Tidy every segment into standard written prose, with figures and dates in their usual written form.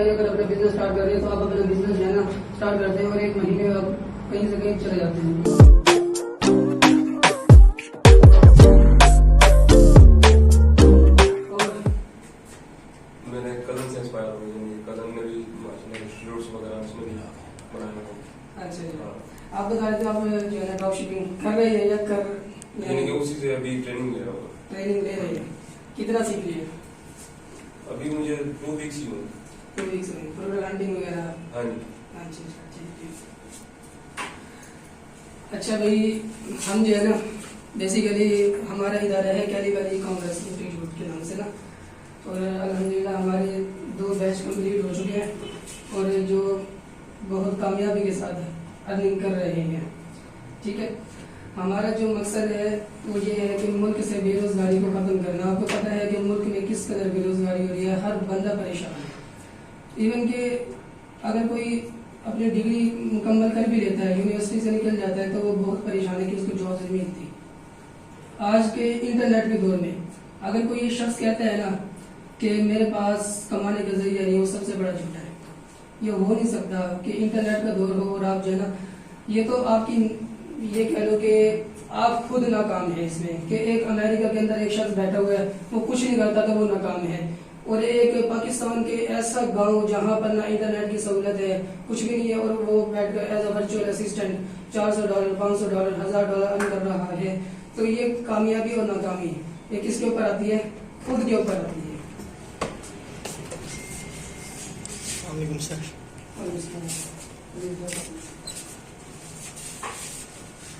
ही अगर अपना business start कर रहे हैं तो आप अपना बिजनेस जो है ना स्टार्ट करते हैं और 1 महीने में आप कहीं से कहीं चले जाते हैं। मैंने कज़न से इंस्पायर हो गई, कज़न ने भी इंस्टीट्यूट्स वगैरह उसमें भी बनाया। अच्छा जी, आप बता रहे थे आप जो है ना ड्रॉप शिपिंग कर रहे हैं या कर यानी कि उसी से अभी ट्रेनिंग ले रहा हूँ। ट्रेनिंग ले रहे हैं, कितना सीख लिए? अभी मुझे 2 वीक्स ही हुए। 2 वीक्स में प्रोडक्ट हंटिंग वगैरह? हाँ जी। अच्छा ठीक। अच्छा भाई, हम जो है ना बेसिकली हमारा इदारा है कैली वैली कांग्रेस इंस्टीट्यूट के नाम से ना, और अल्हम्दुलिल्लाह हमारे 2 बैच कंप्लीट हो चुके हैं और जो बहुत कामयाबी के साथ अर्निंग कर रहे हैं। ठीक है, हमारा जो मकसद है वो ये है कि मुल्क से बेरोजगारी को ख़त्म करना। आपको पता है कि मुल्क में किस कदर बेरोजगारी हो रही है, हर बंदा परेशान है। इवन कि अगर कोई अपनी डिग्री मुकम्मल कर भी लेता है, यूनिवर्सिटी से निकल जाता है, तो वो बहुत परेशान है कि उसको जॉब नहीं मिलती। आज के इंटरनेट के दौर में अगर कोई ये शख्स कहता है ना कि मेरे पास कमाने का जरिया नहीं, वो सबसे बड़ा झूठा है। ये हो नहीं सकता कि इंटरनेट का दौर हो और आप जो है ना, ये तो आपकी ये कह लो कि आप खुद नाकाम है इसमें, कि एक अमेरिका के अंदर एक शख्स बैठा हुआ है, वो कुछ नहीं करता तो वो नाकाम है, और एक पाकिस्तान के ऐसा गांव जहां पर ना इंटरनेट की सहूलत है, कुछ भी नहीं है, और वो बैठकर as a virtual assistant $400, $500, $1000 earn कर रहा है। तो ये कामयाबी और नाकामी ये किसके ऊपर आती है? खुद के ऊपर आती है।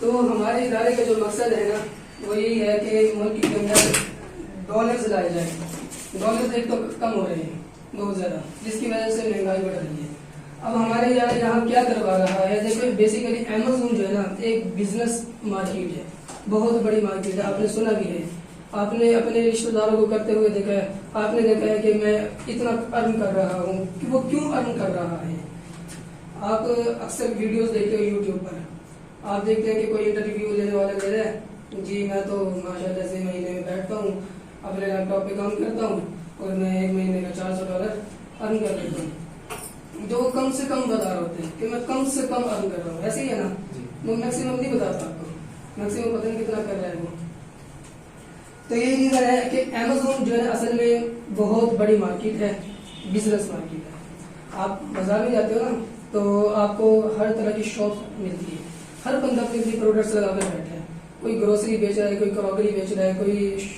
तो हमारे इदारे का जो मकसद है ना वो यही है कि मुल्क के अंदर डॉलर्स लाए जाए। डॉलर्स एक तो कम हो रहे हैं बहुत ज्यादा, जिसकी वजह से महंगाई बढ़ रही है। अब हमारे यहाँ क्या करवा रहा है, देखो बेसिकली अमेज़न जो है ना एक बिजनेस मार्केट है, बहुत बड़ी मार्केट है। आपने सुना भी है, आपने अपने रिश्तेदारों को करते हुए देखा है, आपने देखा है कि मैं इतना अर्न कर रहा हूँ, कि वो क्यों अर्न कर रहा है। आप अक्सर वीडियोस देखते हो यूट्यूब पर, आप देखते हैं कि कोई इंटरव्यू लेने वाला कह रहा है जी मैं तो माशाल्लाह से महीने में बैठता हूँ, अपने लैपटॉप पे काम करता हूँ और मैं 1 महीने का $400 अर्न कर लेता हूँ। जो कम से कम बता रहे होते हैं कि मैं कम से कम अर्न कर रहा हूँ, ऐसे ही है ना, वो मैक्सिमम नहीं बताता आपको, मैक्सिमम पता नहीं कितना कर रहा है वो। तो यही रीजन है कि अमेज़न जो है असल में बहुत बड़ी मार्केट है, बिजनेस मार्केट है। आप बाजार में जाते हो ना तो आपको हर तरह की शॉप मिलती है, हर बंदा अपने अपनी प्रोडक्ट्स लगा कर बैठा है। कोई ग्रोसरी बेच रहा है, कोई क्रॉकरी बेच रहा है, कोई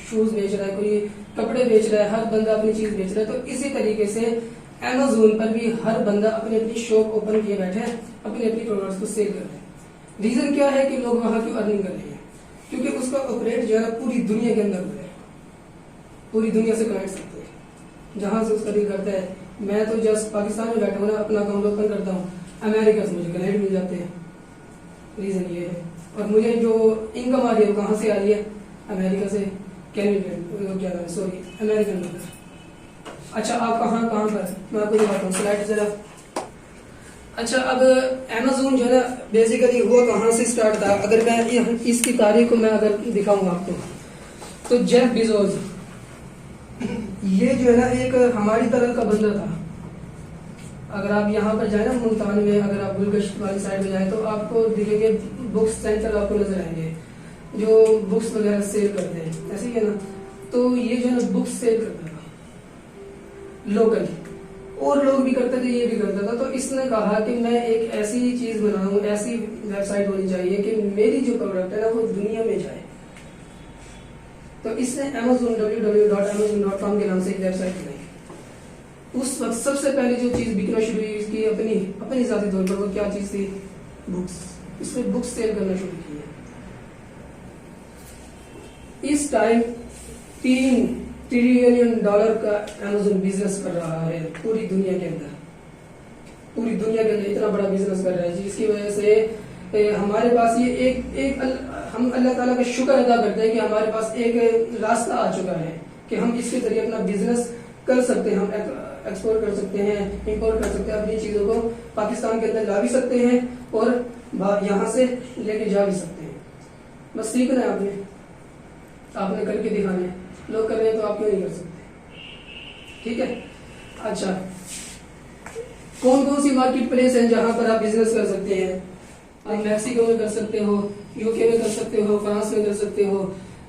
शूज बेच रहा है, कोई कपड़े बेच रहा है, हर बंदा अपनी चीज बेच रहा है। तो इसी तरीके से अमेज़न पर भी हर बंदा अपनी अपनी शॉप ओपन किए बैठे हैं, अपनी अपनी प्रोडक्ट्स को सेल कर रहे हैं। रीजन क्या है कि लोग वहां क्यों अर्निंग कर रहे हैं? क्योंकि उसका ऑपरेट जो है पूरी दुनिया के अंदर हुआ है, पूरी दुनिया से कनेक्ट सकते हैं। जहां से उसका दिल करता है, मैं तो जस्ट पाकिस्तान में बैठा हूँ ना, अपना अकाउंट ओपन करता हूँ, अमेरिका से मुझे कनेक्ट मिल जाते हैं। रीजन ये है। और मुझे जो इनकम आ रही है वो कहाँ से आ रही है? अमेरिका से, कैनेडियन सॉरी अमेरिकन डॉलर। अच्छा, आप कहाँ पर, मैं आपको दिखाता हूँ स्लाइड जरा। अच्छा, अब अमेज़न जो है ना बेसिकली हुआ कहाँ से स्टार्ट था, अगर मैं इसकी तारीख को मैं अगर दिखाऊंगा आपको, तो जेफ बेजोस ये जो है ना एक हमारी तरह का बंदा था। अगर आप यहाँ पर जाए ना मुल्तान में, अगर आप गुलगश्त वाली साइड में जाए तो आपको दिखेंगे बुक्स सेंटर आपको नजर आएंगे जो बुक्स वगैरह सेल करते हैं, ऐसे ही है ना। तो ये जो है ना बुक्स सेल करता था लोकल, और लोग भी करते थे, ये भी करता था। तो इसने कहा कि मैं एक ऐसी चीज बनाऊं, ऐसी वेबसाइट होनी चाहिए कि मेरी जो प्रोडक्ट है ना वो दुनिया में जाए। तो इसने Amazon www.amazon.com के नाम से एक वेबसाइट बनाई। उस वक्त सबसे पहले जो चीज बिकना शुरू हुई इसकी अपनी जाती तौर पर, वो क्या चीज थी? बुक्स। इसने बुक्स सेल करना शुरू किया। इस टाइम $3 ट्रिलियन का Amazon बिजनेस कर रहा है पूरी दुनिया के अंदर। पूरी दुनिया के अंदर इतना बड़ा बिजनेस कर रहा है जिसकी वजह से हमारे पास ये एक हम अल्लाह ताला का शुक्र अदा करते हैं कि हमारे पास एक रास्ता आ चुका है कि हम इसके जरिए अपना बिजनेस कर सकते हैं। हम एक्सपोर्ट कर सकते हैं, इंपोर्ट कर सकते हैं, अपनी चीजों को पाकिस्तान के अंदर ला भी सकते हैं और यहाँ से लेके जा भी सकते हैं। बस सीखना है आपने करके दिखाना है। लोग कर रहे हैं तो आप क्यों नहीं कर सकते? ठीक है। अच्छा, कौन कौन सी मार्केट प्लेस है जहां पर आप बिजनेस कर सकते हैं। आप मैक्सिको में कर सकते हो, यूके में कर सकते हो, फ्रांस में कर सकते हो।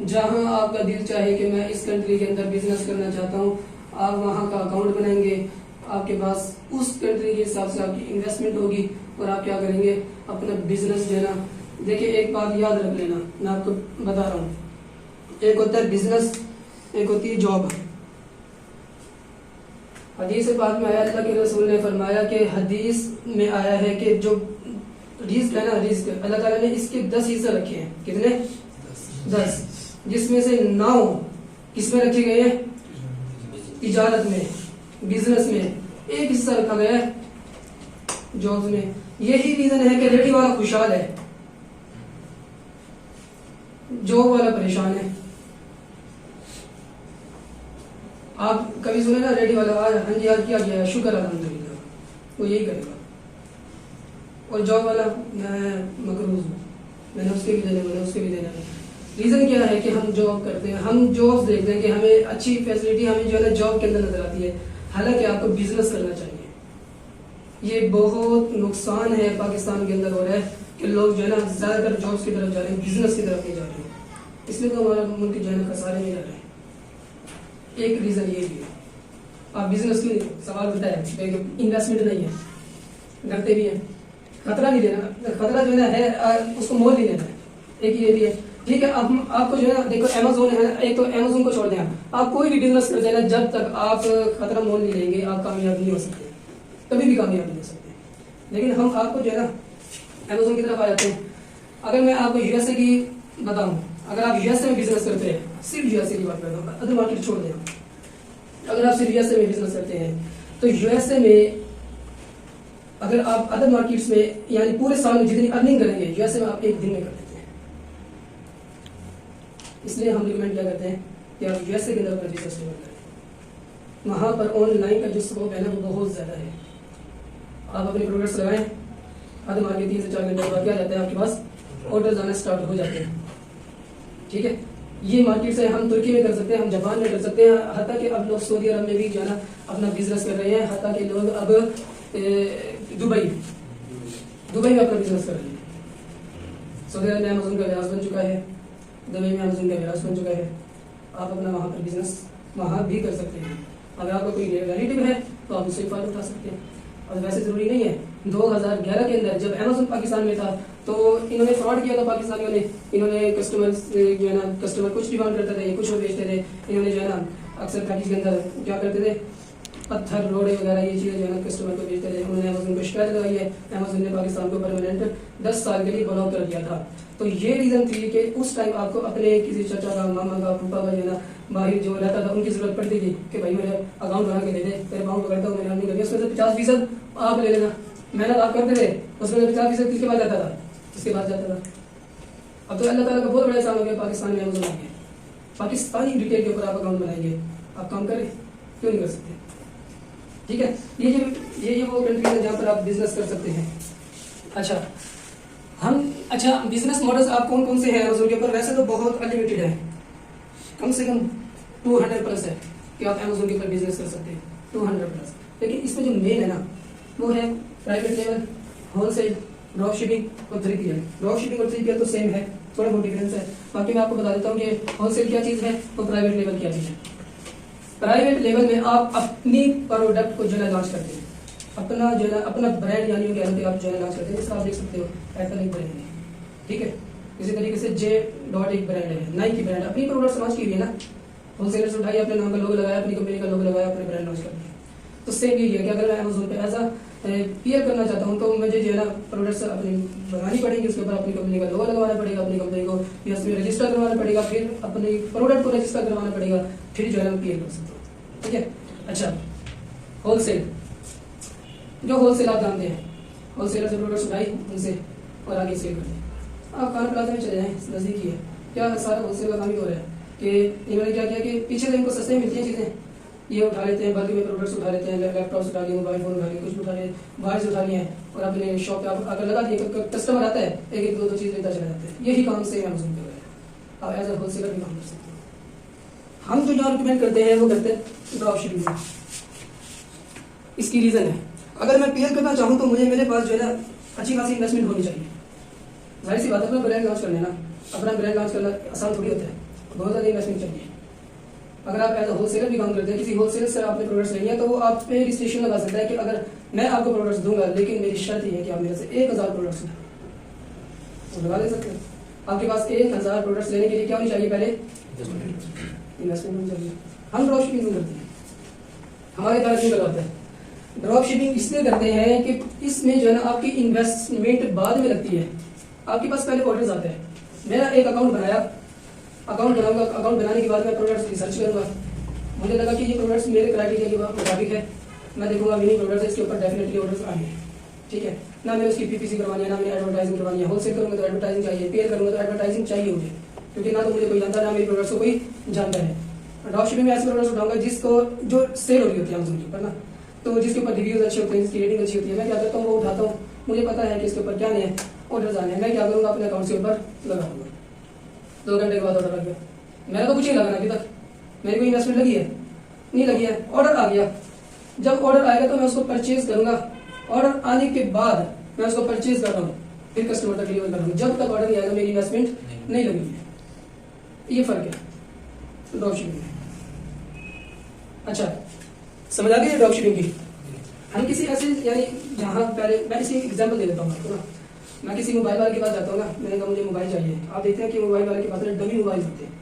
जहां आपका दिल चाहे कि मैं इस कंट्री के अंदर बिजनेस करना चाहता हूं, आप वहां का अकाउंट बनाएंगे। आपके पास उस कंट्री के हिसाब से आपकी इन्वेस्टमेंट होगी और आप क्या करेंगे, अपना बिजनेस जो है ना, देखिए एक बात याद रख लेना, मैं आपको बता रहा हूँ, एक होता है बिजनेस, एक होती है जॉब। हदीस पाक में आया, अल्लाह के रसूल ने फरमाया कि हदीस में आया है कि जो रिस्क है ना, रिस्क अल्लाह ताला ने इसके 10 हिस्से रखे हैं। कितने? 10, जिसमें से 9 किसमें रखे गए हैं? तिजारत में, बिजनेस में। एक हिस्सा रखा गया है जॉब में। यही रीजन है कि रेडी वाला खुशहाल है, जॉब वाला परेशान है। आप कभी सुने ना रेडी वाला, आज हाँ जी आज क्या किया है, शुक्र अल्हम्दुलिल्लाह, वो यही करेगा। और जॉब वाला, मैं मकरूज हूँ, मैंने उसके भी देना, मैंने उसके भी देना। रीजन क्या है कि हम जॉब करते हैं, हम जॉब्स देखते हैं कि हमें अच्छी फैसिलिटी हमें जो है ना जॉब के अंदर नजर आती है, हालांकि आपको बिजनेस करना चाहिए। ये बहुत नुकसान है पाकिस्तान के अंदर हो रहा है कि लोग जो है ना ज्यादातर जॉब्स की तरफ जा रहे हैं, बिजनेस की तरफ नहीं जा रहे हैं। इसलिए तो हमारा मुल्क जो है ना खसारे में जा रहे हैं। एक रीजन ये भी है। आप बिजनेस की सवाल उठता है, इन्वेस्टमेंट नहीं है, डरते भी हैं, खतरा नहीं लेना, खतरा जो है उसको मोल नहीं लेना है। एक ये भी है, ठीक है। अब आपको जो है ना, देखो अमेज़न है, एक तो अमेज़न को छोड़ दें, आप कोई भी बिजनेस कर देना, जब तक आप खतरा मोल नहीं लेंगे आप कामयाब नहीं हो सकते, कभी भी कामयाब नहीं हो सकते। लेकिन हम आपको जो है ना अमेज़न की तरफ आ जाते हैं। अगर मैं आपको यूएसए की बताऊं, अगर आप यूएसए में बिजनेस करते हैं, सिर्फ यूएसए की बात करता हूँ, अदर मार्केट छोड़ दें, अगर आप सिर्फ यूएसए में बिजनेस करते हैं तो यूएसए में अगर आप अदर मार्केट्स में यानी पूरे साल में जितनी अर्निंग करेंगे, यूएसए में आप एक दिन में कर देते हैं। इसलिए हम रिकमेंड क्या करते हैं कि आप यूएसए के अंदर अपना बिजनेस डेवलप करें। वहां पर ऑनलाइन का जो स्कोप है ना वो बहुत ज्यादा है। आप अपने प्रोडक्ट्स लगाएं, अदर मार्केट 3 से 4 घंटे बाद क्या जाता है, आपके पास ऑर्डर आना स्टार्ट हो जाते हैं। ठीक है, ये मार्केट से हम तुर्की में कर सकते हैं, हम जापान में कर सकते हैं, हत्ता कि अब लोग सऊदी अरब में भी जो है ना अपना बिजनेस कर रहे हैं, हत्ता कि लोग अब दुबई में अपना बिजनेस कर रहे हैं। सऊदी अरब में अमेज़न का वेयरहाउस बन चुका है, दुबई में अमेज़न का वेयरहाउस बन चुका है। आप अपना वहाँ पर बिजनेस वहाँ भी कर सकते हैं। अगर आपका कोई रिलेटिव है तो आप उससे फायदा उठा सकते हैं। और वैसे जरूरी नहीं है। 2011 के अंदर जब अमेज़न पाकिस्तान में था तो इन्होंने फ्रॉड किया था पाकिस्तानियों ने। इन्होंने कस्टमर जो है ना, कस्टमर कुछ डिमांड करते थे, कुछ और बेचते थे। इन्होंने जो है ना अक्सर पैकेज के अंदर क्या करते थे, पत्थर, रोड़े वगैरह ये चीज़ें जो है ना कस्टमर को बेचते थे। उन्होंने अमेज़न को शिकायत लगाई है, अमेज़न ने पाकिस्तान को परमानेंट 10 साल के लिए ब्लॉक कर दिया था। तो ये रीज़न थी कि उस टाइम आपको अपने किसी चाचा का, मामा का, फूफा का जो है ना बाहर जो रहता था उनकी जरूरत पड़ती थी कि भाई मेरे अकाउंट बना के दे दे, तेरे अकाउंट पकड़ता हूँ, मैंने अर्निंग करनी है, उसमें से 50% आप ले लेना। मेहनत आप करते थे, उसमें से 50% किसके पास जाता था, इसके पास जाता था। अब तो अल्लाह ताला का बहुत बड़ा एहसान हो गया, पाकिस्तान में अमेज़न आ गया। पाकिस्तानी रिटेल के ऊपर आप अकाउंट बनाएंगे, आप काम करें, क्यों नहीं कर सकते? ठीक है, ये वो कंट्री है जहाँ पर आप बिजनेस कर सकते हैं। अच्छा बिजनेस मॉडल्स आप कौन कौन से हैं अमेज़न के ऊपर? वैसे तो बहुत अनलिमिटेड है, कम से कम 200 प्लस है कि आप अमेज़न के ऊपर बिजनेस कर सकते हैं, 200 प्लस। लेकिन इसमें जो मेन है ना वो है private level, wholesale, drop shipping और 3PL। ड्रॉप शिपिंग और 3PL तो सेम है, थोड़ा बहुत डिफरेंस है। बाकी मैं आपको बता देता हूँ कि होलसेल क्या चीज़ है और प्राइवेट लेवल क्या चीज़ है। प्राइवेट लेवल में आप अपनी प्रोडक्ट को जो है लॉन्च करते हैं, अपना जो है अपना ब्रांड यानी कि आप जो है लॉन्च करते हैं। जैसे आप देख सकते हो एप्पल एक ब्रांड है, ठीक है। इसी तरीके से J.Dot एक ब्रांड है, नाइकी ब्रांड, अपनी प्रोडक्ट्स लॉन्च की हुई है ना। होलसेलर्स उठाइए, अपने नाम का लोगो लगाया, अपनी कंपनी का लोगो लगाया, अपने ब्रांड लॉन्च करते हैं। तो सेम यही है कि अगर मैं अमेज़न पे ऐसा पीआर करना चाहता हूँ तो मुझे जो है ना प्रोडक्ट्स अपनी बनानी पड़ेगी, उसके ऊपर अपनी कंपनी का लोगो लगवाना पड़ेगा, अपनी कंपनी को यूएस में रजिस्टर करवाना पड़ेगा, फिर अपनी प्रोडक्ट को रजिस्टर करवाना पड़ेगा, फिर जो है ना पीआर कर सकते हो। ठीक है, अच्छा होलसेल, जो होलसेल आप जानते हैं, होलसेलर से प्रोडक्ट्स उठाई उनसे और आगे सेल करते हैं। आप खान प्लाजा में चले जाएँ, नज़दीक ही है, क्या सारा होलसेल का काम ही हो रहा है कि इन्होंने क्या किया कि पीछे से इनको सस्ते मिलती हैं चीज़ें, ये उठा लेते हैं, बल्कि में प्रोडक्ट्स उठा लेते हैं, लैपटॉप्स उठा लिए, मोबाइल फोन उठा लिए, कुछ भी उठा लिए, बाहर से उठा लिए हैं और अपने शॉप पे आप अगर लगा दिए, कस्टमर आता है एक दो चीज़ लेता चला जाता है। यही काम से अमेज़न पे हो रहा है। आप एज ए होलसेलर भी काम कर सकते हो। हम जो यहाँ रिकमेंड करते हैं वो करते हैं ड्रॉप शिपिंग। इसकी रीज़न है अगर मैं पीएल करना चाहूँ तो मुझे मेरे पास जो है ना अच्छी खासी इन्वेस्टमेंट होनी चाहिए। जाहिर सी बात है, अपना ब्रांड लॉन्च करना है ना, अपना ब्रांड लॉन्च करना आसान थोड़ी होता है, बहुत ज़्यादा इन्वेस्टमेंट चाहिए। अगर आप एज अ होलसेलर भी काम करते हैं, किसी होलसेलर से आपने प्रोडक्ट्स लेनी है तो वो आप पे रिस्ट्रिक्शन लगा सकता है कि अगर मैं आपको प्रोडक्ट्स दूंगा लेकिन मेरी शर्त ये है कि आप मेरे से 1000 प्रोडक्ट्स लें, तो लगा दे सकते हैं। आपके पास 1000 प्रोडक्ट्स लेने के लिए क्या होनी चाहिए? पहले इन्वेस्टमेंट होनी चाहिए। हम ड्रॉप शिपिंग करते हैं, हमारे द्वारा क्यों करवाते हैं? ड्रॉप शिपिंग इसलिए करते हैं कि इसमें जो है ना आपकी इन्वेस्टमेंट बाद में लगती है। आपके पास पहले ऑर्डर्स आते हैं, मेरा एक अकाउंट बनाया, अकाउंट बनाऊंगा, अकाउंट बनाने के बाद मैं प्रोडक्ट्स रिसर्च करूंगा, मुझे लगा कि ये प्रोडक्ट्स मेरे क्राइटेरिया के मुताबिक है, मैं देखूंगा विनिंग प्रोडक्ट्स है, इसके ऊपर डेफिनेटली ऑर्डर्स आएंगे, ठीक है ना। मैंने उसकी पीपीसी करवानी है, ना मैंने एडवर्टाइजिंग करवानी है। होलसेल करूंगा तो एडवर्टाइजिंग चाहिए, पीएल करूंगा तो एडवर्टाइजिंग चाहिए मुझे, क्योंकि ना तो मुझे कोई जानता है ना मेरी प्रोडक्ट्स को कोई जानता है। ड्रॉप शिपिंग में ऐसे प्रोडक्ट्स उठाऊंगा जिसको जो सेल हो रही होती है अमेज़न के ऊपर ना, तो जिसके ऊपर रिव्यूज अच्छे होते हैं, जिसकी रेटिंग अच्छी होती है, मैं क्या करता हूँ वो उठाता हूँ, मुझे पता है कि इसके ऊपर क्या नए ऑर्डर्स आने हैं, मैं क्या करूँगा अपने अकाउंट के ऊपर लगा दूंगा। 2 घंटे के बाद ऑर्डर आ गया, मेरा तो कुछ नहीं लगा अभी तक, मेरी कोई इन्वेस्टमेंट लगी है नहीं लगी है, ऑर्डर आ गया। जब ऑर्डर आएगा तो मैं उसको परचेज करूंगा, ऑर्डर आने के बाद मैं उसको परचेज कर रहा हूँ, फिर कस्टमर तक डिलीवर कर रहा हूँ। जब तक ऑर्डर नहीं आएगा मेरी इन्वेस्टमेंट नहीं लगी है, ये फर्क है ड्रॉप शिपिंग में। अच्छा, समझ आ गई है ड्रॉप शिपिंग की? हम किसी ऐसे यानी जहाँ पहले मैं इसी एग्जाम्पल दे देता हूँ आपको ना, मैं किसी मोबाइल वाले के पास जाता हूँ ना, मैंने कहा मुझे मोबाइल चाहिए, आप देखते हैं कि मोबाइल वाले के पास डमी मोबाइल होते हैं,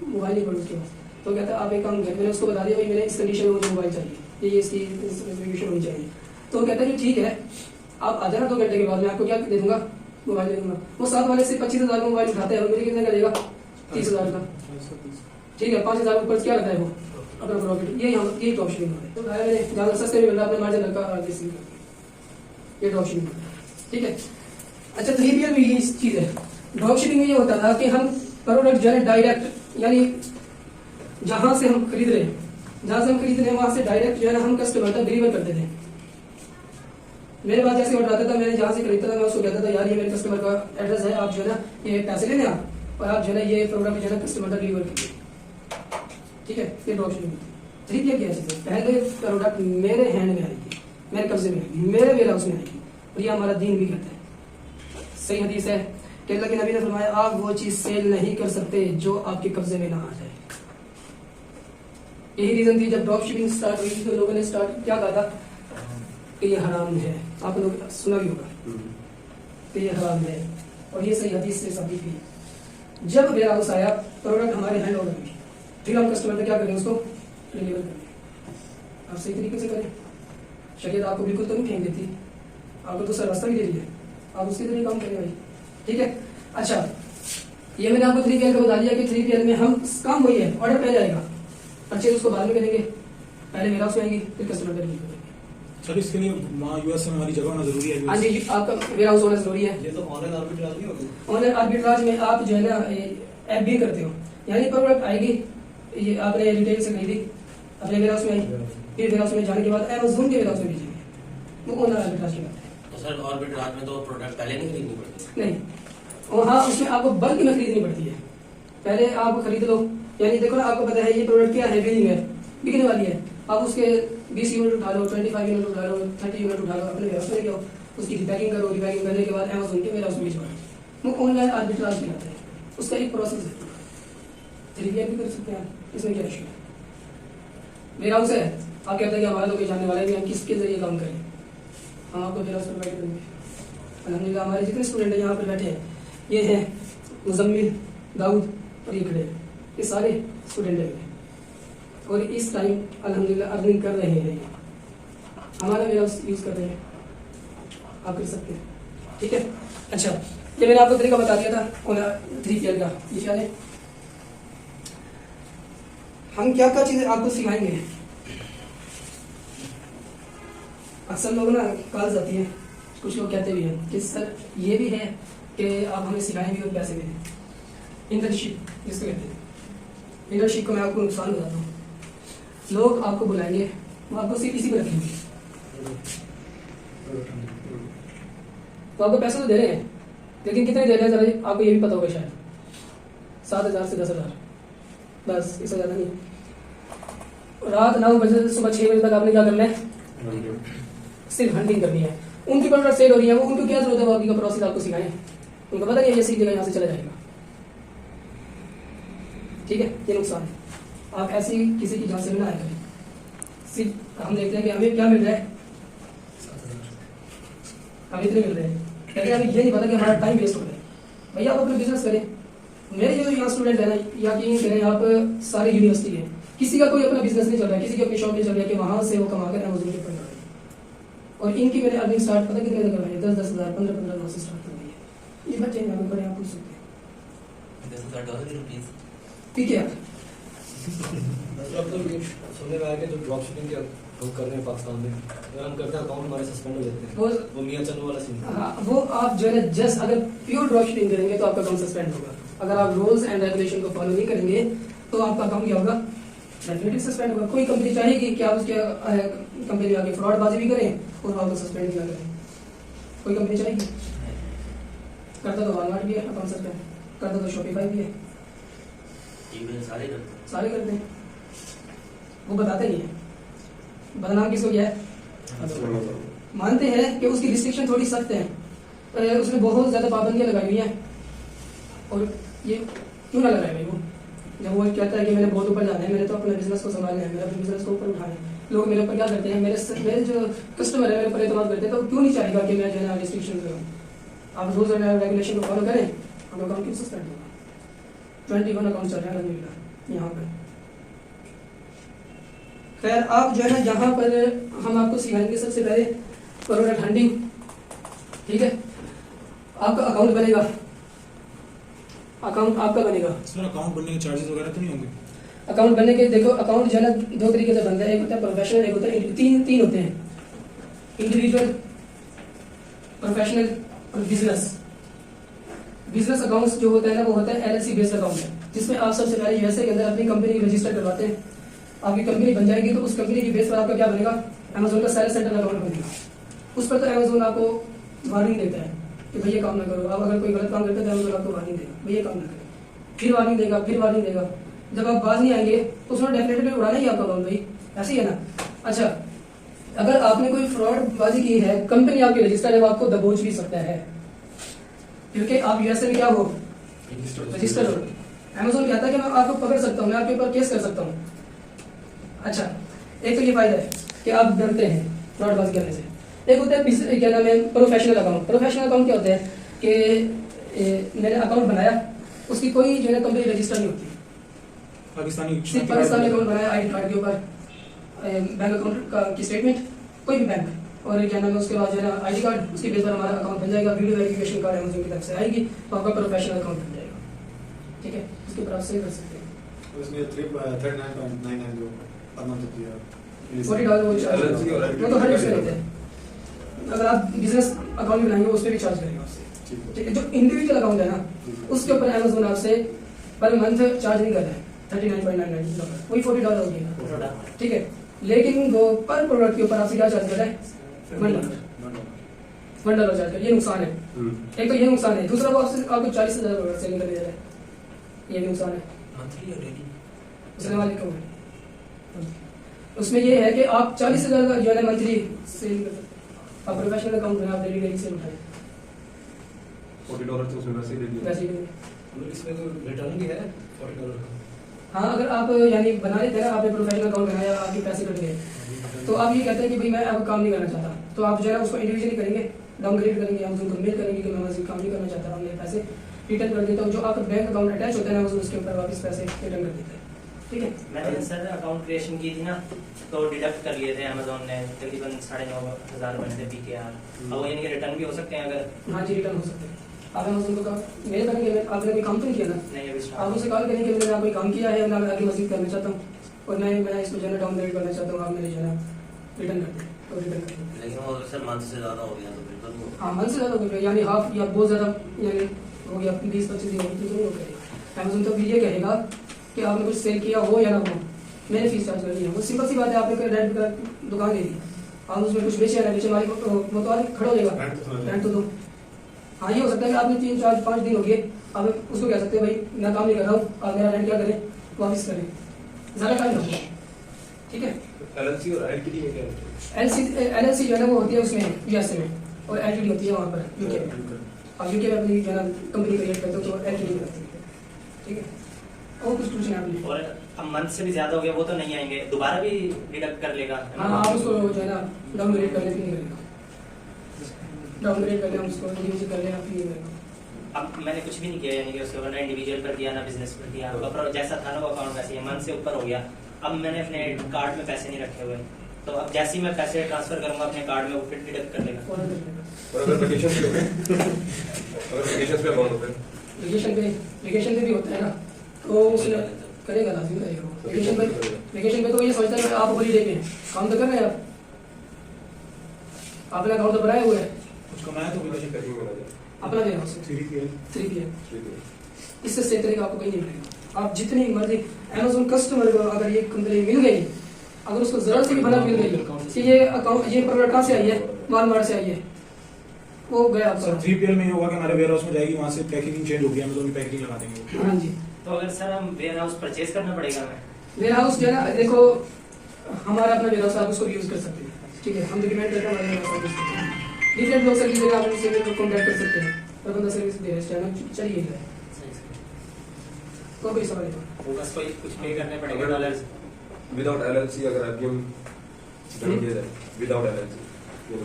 मोबाइल नहीं पड़ा उसके पास, तो कहता है आप एक काम करें, मैंने उसको बता दिया भाई मेरे इस कंडीशन में मुझे मोबाइल चाहिए, ये इसकी स्पेसिफिकेशन होनी चाहिए, तो वो कहता है कि ठीक है आप आ जाना 2 घंटे के बाद, मैं आपको क्या दे दूंगा? मोबाइल दे दूंगा। वो साथ वाले से 25,000 का मोबाइल उठाते हैं, मुझे कितने का देगा? 30,000 का, ठीक है, 5,000 ऊपर क्या रहता है वो अपना प्रॉफिट, यही ड्रॉप शिपिंग है। तो मैंने ज़्यादा सस्ते में मिल रहा है, अपने मार्जिन लगा आगे से ये ड्रॉप शिपिंग, ठीक है। अच्छा, 3PL में ये चीज़ है, ड्रॉप शिपिंग में ये होता था कि हम प्रोडक्ट जो है डायरेक्ट यानी जहाँ से हम खरीद रहे हैं, वहां से डायरेक्ट जो है ना हम कस्टमर तक डिलीवर करते थे। मेरे पास जैसे ऑर्डर आता था, मैंने जहाँ से खरीदता था मैं उसको कहता था यार ये मेरे कस्टमर का एड्रेस है, आप जो है ना ये पैसे ले लें आप, और आप जो है ना ये प्रोडक्ट जो है ना कस्टमर तक डिलीवर कीजिए, ठीक है। ये ड्रॉप शिपिंग 3PL क्या चीज़ है? पहले प्रोडक्ट मेरे हैंड में आएगी, मेरे कब्जे में आएगी, मेरे वेयर हाउस में आएगी, और ये हमारा दीन भी कहता है, सही हदीस है कि अल्लाह के नबी ने फरमाया आप वो चीज़ सेल नहीं कर सकते जो आपके कब्जे में ना आ जाए। यही रीजन थी जब ड्रॉप शिपिंग स्टार्ट हुई तो लोगों ने स्टार्ट क्या कहा था कि ये हराम है, आप लोग सुना भी होगा कि ये हराम है, और ये सही हदीस से साबित भी। जब वेयर हाउस आया प्रोडक्ट हमारे हैंड ओवर में, फिर हम कस्टमर तक क्या करें? उसको डिलीवर करें। आप सही तरीके से करें, शरीयत आपको बिल्कुल तो नहीं फेंक देती, आपको दूसरा रास्ता भी दे रही है, आप उसके जरिए काम करें भाई, ठीक है। अच्छा, ये मैंने आपको 3PL का बता दिया कि 3PL में हम काम वही है, ऑर्डर पहले आएगा, परचेज उसको बाद में करेंगे, पहले मेरा उसमें आएगी फिर कस्टमर पे डिलीवर करेंगे। सर इसके लिए वहाँ यूएस में हमारी जगह होना जरूरी है? हाँ जी, आपका वेयर हाउस होना जरूरी है। ये तो ऑनलाइन आर्बिट्राज नहीं होगा? ऑनलाइन आर्बिट्राज में आप जो है ना ऐप भी करते हो, यानी प्रोडक्ट आएगी, ये आपने रिटेल से खरीदी, अपने वेयर हाउस में आई, फिर वेयर हाउस में जाने के बाद अमेज़न के वेयर हाउस में भेजेंगे, वो ऑनलाइन आर्बिट्राज की बात है। तो सर आर्बिट्राज में तो प्रोडक्ट पहले नहीं खरीदनी पड़ती? नहीं, और हाँ उसमें आपको बल्क में खरीदनी पड़ती है, पहले आप खरीद लो, यानी देखो ना आपको पता है ये प्रोडक्ट क्या है, बिलिंग है, बिकने वाली है, आप उसके 20 यूनिट उठा लो, 25 यूनिट उठा लो, 30 यूनिट उठा लो, अपने वेयर हाउस में लेके आओ, उसकी रिपैकिंग करो, रिपैकिंग करने के बाद अमेज़न के वेयर हाउस में भिजवाओ, वो ऑनलाइन आर्बिट्राज कहलाता है, उसका एक प्रोसेस है। 3PL भी कर सकते हैं, इसमें क्या इशू है? वेयर हाउस है, आप कहते हैं कि हमारा तो कोई जानने वाला है नहीं, हम किसके जरिए काम करें, हम आपको वेयर हाउस प्रोवाइड करेंगे। अल्हम्दुलिल्लाह हमारे जितने स्टूडेंट हैं यहाँ पर बैठे हैं, ये हैं मुजम्मिल, दाऊद और ये खड़े, ये सारे स्टूडेंट हैं और इस टाइम अल्हम्दुलिल्लाह अर्निंग कर रहे हैं, हमारा वेयर हाउस यूज़ कर रहे हैं, आप कर सकते हैं, ठीक है। अच्छा, ये मैंने आपको तरीका बता दिया था 3PL का, ये क्या है, हम क्या क्या चीज़ें आपको सिखाएंगे। अक्सर लोग ना कॉल्स आती हैं, कुछ लोग कहते भी हैं कि सर ये भी है कि आप हमें सिखाएं भी और पैसे भी दें। इंटर्नशिप जिसको कहते हैं, इंटर्नशिप को मैं आपको नुकसान बताता हूँ, लोग आपको बुलाएंगे, वो आपको सिर्फ इसी पर रखेंगे, तो आपको पैसे तो दे रहे हैं, लेकिन कितने दे रहे हैं जरा आपको ये भी पता होगा शायद, 7,000 से 10,000, बस इससे ज़्यादा नहीं। रात 9 बजे से सुबह 6 बजे तक आपने क्या करना है? सिर्फ हंटिंग करनी है, उनकी प्रोडक्ट सेल हो रही है, वो उनको क्या जरूरत है बाकी का प्रोसेस आपको सिखाएं, उनको पता नहीं है ये सीख जगह यहाँ से चला जाएगा। ठीक है, ये नुकसान है। आप ऐसी किसी की जान से ना आए करें। सिर्फ हम देखते हैं कि हमें क्या मिल रहा है, हमें इतने मिल रहे हैं, लेकिन हमें ये नहीं पता कि हमारा टाइम वेस्ट हो रहा है। भैया आप अपना बिजनेस करें। मेरे जो यहाँ स्टूडेंट है ना, यकीन करें आप सारे यूनिवर्सिटी है, किसी का कोई अपना बिजनेस नहीं चल रहा है, किसी की अपनी शॉप नहीं चल रही है कि वहां से वो कमा कर अमेज़न के ऊपर डाल रहे हैं। और इनकी मैंने अर्निंग स्टार्ट पता कितने करवाई है, 10-10 हज़ार 15-15 हज़ार से स्टार्ट करवाई है। ये बच्चे यहाँ पर आप पूछ सकते हैं। $10,000 ठीक है, अब तो ये सुनने में आया कि जो ड्रॉप शिपिंग के हम कर रहे हैं पाकिस्तान में, अगर हम करते हैं अकाउंट हमारे सस्पेंड हो जाते हैं, वो मियां चन्नू वाला सीन। हाँ, वो आप जो है जस्ट अगर प्योर ड्रॉप शिपिंग करेंगे तो आपका अकाउंट सस्पेंड होगा। अगर आप रूल्स एंड रेगुलेशन को फॉलो नहीं करेंगे तो आपका अकाउंट क्या होगा, डेफिनेटली सस्पेंड होगा। कोई कंपनी चाहेगी कि आप उसके कंपनी आगे फ्रॉडबाजी भी करें और आपको सस्पेंड भी ना करें, कोई कंपनी चाहेगी? करता तो वॉलमार्ट भी है अकाउंट सस्पेंड, करता तो शॉपिफाई भी है, सारे करते हैं। वो बताते नहीं है, बदनाम किसको किया है? मानते हैं कि उसकी रिस्ट्रिक्शन थोड़ी सख्त है, उसने बहुत ज्यादा पाबंदियां लगाई हुई हैं, और ये क्यों ना लगाए भाई वो, जब वो कहता है कि मैंने बहुत ऊपर जाना है, मैंने तो अपने बिजनेस को संभालना है, मेरे अपने बिजनेस को ऊपर उठाना है। लोग मेरे ऊपर क्या करते हैं, मेरे जो कस्टमर है मेरे ऊपर एतमाद करते हैं, तो क्यों नहीं चाहेगा कि मैं जो है रिस्ट्रिक्शन करूँ। आप रूल्स एंड रेगुलेशन को फॉलो करें, आपका अकाउंट क्यों सस्पेंड होगा। 21 अकाउंट चल रहा है अलहमदुलिल्लाह यहाँ पर। खैर आप जो है ना, यहाँ पर हम आपको सिखाएंगे सबसे पहले प्रोडक्ट हंटिंग। ठीक है, आपका अकाउंट बनेगा, अकाउंट आपका बनेगा। इसमें अकाउंट बनने के चार्जेस वगैरह तो नहीं होंगे? अकाउंट बनने के देखो, अकाउंट जो है ना दो तरीके से बनता है, एक होता है प्रोफेशनल, एक होता है तीन होते हैं, इंडिविजुअल, प्रोफेशनल और बिजनेस। बिजनेस अकाउंट्स जो होता है ना, वो होता है एलएलसी बेस्ड अकाउंट है, जिसमें आप सबसे पहले यूएसए के अंदर अपनी कंपनी रजिस्टर करवाते हैं। आपकी कंपनी बन जाएगी तो उस कंपनी की बेस पर आपका क्या बनेगा, अमेज़न का सेल सेंटर अकाउंट बनेगा। उस पर तो अमेज़न आपको वार्निंग देता है कि भैया काम ना करो। आप अगर कोई गलत काम करते हैं तो अमेज़न आपको वार्निंग देगा, भैया काम ना करें, फिर वार्निंग देगा, फिर वार्निंग देगा। जब आप बाज नहीं आएंगे तो उसने डेफिनेटली उड़ाना ही आपका अकाउंट भाई, ऐसे ही है ना। अच्छा, अगर आपने कोई फ्रॉडबाजी की है, कंपनी आपकी रजिस्टर्ड है, वो आपको दबोच भी सकता है, क्योंकि आप यूएसए में क्या हो, रजिस्टर्ड हो। अमेज़न कहता है कि मैं आपको पकड़ सकता हूँ, मैं आपके ऊपर केस कर सकता हूँ। अच्छा, एक तो ये फायदा है कि आप डरते हैं फ्रॉडबाजी करने से। एक होता है क्या नाम है, प्रोफेशनल अकाउंट। प्रोफेशनल अकाउंट क्या होता है कि मैंने अकाउंट बनाया, उसकी कोई जो है कंपनी रजिस्टर नहीं होती, सिर्फ पाकिस्तानी अकाउंट बनाया, आईडी कार्ड के ऊपर बैंक अकाउंट की स्टेटमेंट, कोई भी बैंक, और क्या नाम है उसके बाद जो है ना आईडी कार्ड, उसके बेस पर हमारा अकाउंट बन जाएगा। वीडियो वेरिफिकेशन कार्ड अमेज़न की तरफ से आएगी तो आपका प्रोफेशनल अकाउंट बन जाएगा। ठीक है, उसके ऊपर आप सेव कर सकते हैं। उसमें 39.99 जो पर मंथ होती है, $40 वो चार्ज, वो तो हर इसमें रहते हैं। अगर आप बिजनेस अकाउंट बनाएंगे उस पर भी चार्ज करेगा आपसे। ठीक है, जो इंडिविजुअल अकाउंट है ना, उसके ऊपर अमेज़न आपसे पर मंथ चार्ज नहीं कर रहा है, 39.99 वही $40 हो गया। ठीक है, लेकिन वो पर प्रोडक्ट के ऊपर आपसे क्या चार्ज कर रहा है, $1 चार्ज कर। ये नुकसान है, एक तो ये नुकसान है, दूसरा वो आपको 40,000 प्रोडक्ट सेलिंग कर दे रहा है, ये भी नुकसान है। उसने वाले क्यों है, उसमें ये है कि आप 40,000 का जो है मंथली सेल कर सकते हैं। आप प्रोफेशनल अकाउंट में आप डेली सेल उठाएं, $40 तो उसमें वैसे ही दे दिया। वैसे ही इसमें तो रिटर्न भी है $40 का। हाँ, अगर आप यानी बना लेते हैं ना, आपने प्रोफेशनल अकाउंट बनाया, आपके पैसे कट गए, तो आप ये कहते हैं कि भाई मैं अब काम नहीं करना चाहता, तो आप जो है उसको इंडिविजुअली करेंगे, डाउनग्रेड करेंगे, हम उनको मेल करेंगे कि मैं मजीद काम नहीं करना चाहता, हम मेरे पैसे रिटर्न कर देता हूँ। जो आपका बैंक अकाउंट अटैच होता है ना, उसके ऊपर वापस पैसे रिटर्न कर देता है। ठीक है, मैंने सर अकाउंट क्रिएशन की थी ना, तो डिडक्ट कर लिए थे अमेज़न ने, तकरीबन 9,500 बने थे पीकेआर। अब वो यानी कि रिटर्न भी हो सकते हैं अगर? हाँ जी, रिटर्न हो सकते हैं। आप अमेज़न को मेल करेंगे, आपने कोई काम तो नहीं किया ना, नहीं अभी आप उनसे कॉल करेंगे कि मैंने कोई काम किया है ना, मैं आगे मजीद करना चाहता हूँ और मैं इसको जो है डाउनग्रेड करना चाहता हूँ, आप मेरे जो है रिटर्न कर दें, तो रिटर्न कर दें। लेकिन वो सर मंथ से ज्यादा हो गया तो फिर तो नहीं हाँ, मंथ से ज़्यादा हो गया, यानी हाफ या बहुत ज़्यादा यानी हो गया, 20-25 दिन हो गए, तो नहीं हो करेगा। अमेज़न तो फिर ये कहेगा कि आपने कुछ सेल किया हो या ना हो, मैंने फीस चार्ज करनी है। वो सिंपल सी बात है, आपने रेंट का दुकान दे दी, आप उसमें कुछ बेचे ना बेचे, मालिक वो तो आगे खड़ा हो जाएगा, रेंट तो दो। हाँ, ये हो सकता है कि आपने 3-4-5 दिन हो गए, आप उसको कह सकते हैं भाई मैं काम नहीं कर रहा हूँ, आप मेरा रेंट क्या करें, वापस करें, ज़्यादा टाइम लगेगा। ठीक है, LLC और LTD में क्या है? LLC जो है ना वो होती है उसमें USA में, और LTD होती है वहाँ पर UK में। और UK में अपनी जो है ना कंपनी क्रिएट करते हो तो LTD में करती है, ठीक है। और कुछ पूछना है आपने? और अब मंथ से भी ज्यादा हो गया वो तो नहीं आएंगे, दोबारा भी डिडक्ट कर लेगा? हाँ, आप उसको जो है ना डाउनग्रेड कर ले, फिर नहीं करेगा। डाउनग्रेड कर ले, हम उसको इंडिविजुअल कर ले, आप फिर नहीं करेगा। अब मैंने कुछ भी नहीं किया, यानी कि उसके ऊपर ना इंडिविजुअल पर दिया ना बिजनेस पर दिया, ऊपर जैसा था ना वो अकाउंट वैसे ही मंथ से ऊपर हो गया। अब मैंने अपने कार्ड में पैसे नहीं रखे हुए, तो अब जैसे ही मैं पैसे ट्रांसफर करूंगा अपने कार्ड में वो फिर डिडक्ट कर लेगा। फौरन कर लेगा। और अगर वेकेशन पे अगर वेकेशन पे अकाउंट होता है, वेकेशन पे भी होता है ना, तो उसने करेगा, लाजिम करेगा वो। वेकेशन पे तो ये सोचता है आप हॉलीडे पे काम तो कर रहे हैं, आप अपना अकाउंट तो बनाए हुए हैं, कुछ कमाया तो वेकेशन कहीं में ना जाए। अपना देना उसे 3PL 3PM। इससे सही तरीका आपको कहीं नहीं मिलेगा। आप जितनी मर्जी Amazon कस्टमर को अगर ये कंपनी मिल गई, अगर उसको जरा सी भी भनक मिल गई कि ये अकाउंट ये प्रोडक्ट कहाँ से आई है, वालमार्ट से आई है, वो गया सर आपका। 3PL में ये होगा कि हमारे वेयर हाउस में जाएगी, वहाँ से पैकेजिंग चेंज होगी, Amazon की पैकेजिंग लगा देंगे। हाँ जी, तो अगर सर हम वेयर हाउस परचेज करना पड़ेगा हमें? वेयर हाउस जो है ना, देखो हमारा अपना वेयर हाउस आप उसको यूज कर सकते हैं, ठीक है। हम रिकमेंड करते हैं हमारे वेयर हाउस यूज करते हैं। डिफरेंट लोग सर की जगह आप उनसे कॉन्टैक्ट कर सकते हैं और बंदा सर्विस दे रहा है, चलिए है। कोई सवाल नहीं। वो बस कोई कुछ पे करने पड़ेगा डॉलर्स? विदाउट LLC अगर IBM डन किया जाए, विदाउट LLC।